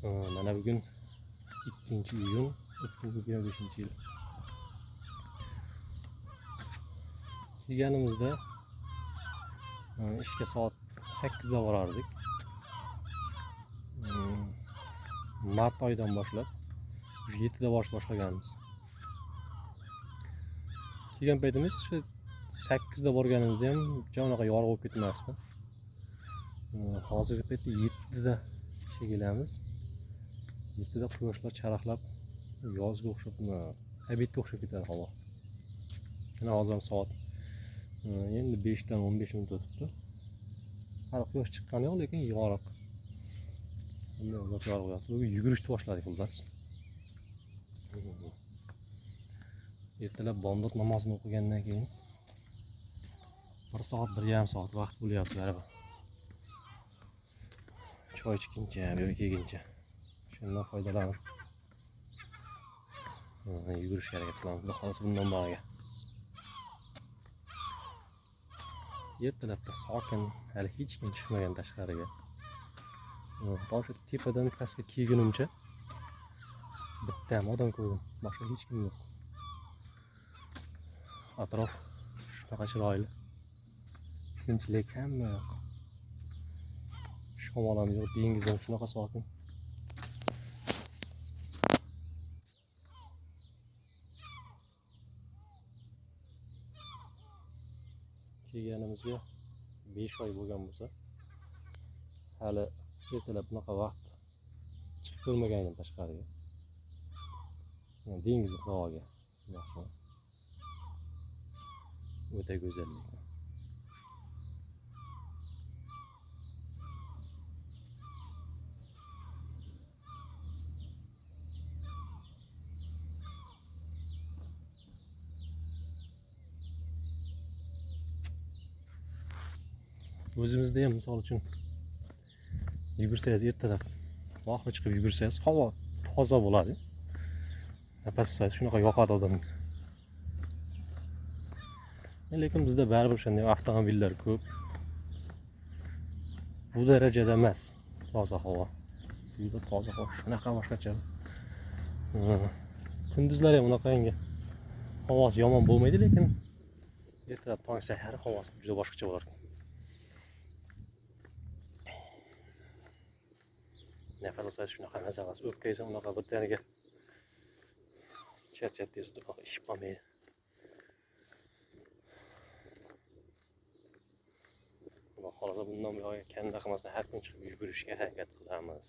Mana bugun 2-iyun 2025-yil. Kelganimizda ishga soat 8 da borardik. Mart oyidan boshlab 7 da boshlaganmiz. Kelgan paytimiz 8 da borganimizda ham unaqa yorug' bo'lib ketmasdi. Hozirgi paytda 7 da ishga kelamiz. 7 da quyoshlar charaqlab, yozga o'xshab, obedga o'xshab ketadi havo. Mana hozir ham soat endi 5 dan 15 minut o'tibdi. Hali quyosh chiqqani yo'q, lekin yorug'. Bunday yorug'. Bugun yugurishni boshladik, xullas. Ertalab bomdod namozini o'qigandan keyin 1 soat, 1,5 soat vaqt bo'lyapti baribir. Choy ichguncha, bu yerga kelguncha. Shundan foydalanib yugurishga harakat qilamiz. Xudo xolasa bundan bog'iga. Ertalabda sokin, hali hech kim chiqmagan tashqariga. To'sha tepadan pastga kelgunimcha bitta ham odam ko'rdim, boshqa hech kim yo'q. Atrof shunaqa chiroyli. Tinchlik hamma yoq. Shamol ham yo'q, dengiz ham shunaqa sokin. Kelganimizga 5 oy bo'lgan bo'lsa, hali ertalab bunaqa vaqt chiqib ko'rmagan edim tashqariga. Dengiz qirg'og'iga. O'ta go'zallik. O'zimizda ham misol uchun yugursangiz ertalab vaqtga chiqib yugursangiz havo toza bo'ladi. Nafas olsangiz shunaqa yoqadi odamga. Lekin bizda baribir shunday avtomobillar ko'p. Bu darajada emas toza havo. Uyda toza havo shunaqa boshqacha. Kunduzlari ham unaqangi havosi yomon bo'lmaydi, lekin ertalab tong sahari havosi juda boshqacha bo'lar. Nafas olsangiz shunaqa mazza olasiz. O'pkangiz ham unaqa birdaniga charchatdingiz, ish qolmaydi. Xudo xolasa bundan buyog'iga kanda qilmasdan har kun chiqib yugurishga harakat qilamiz.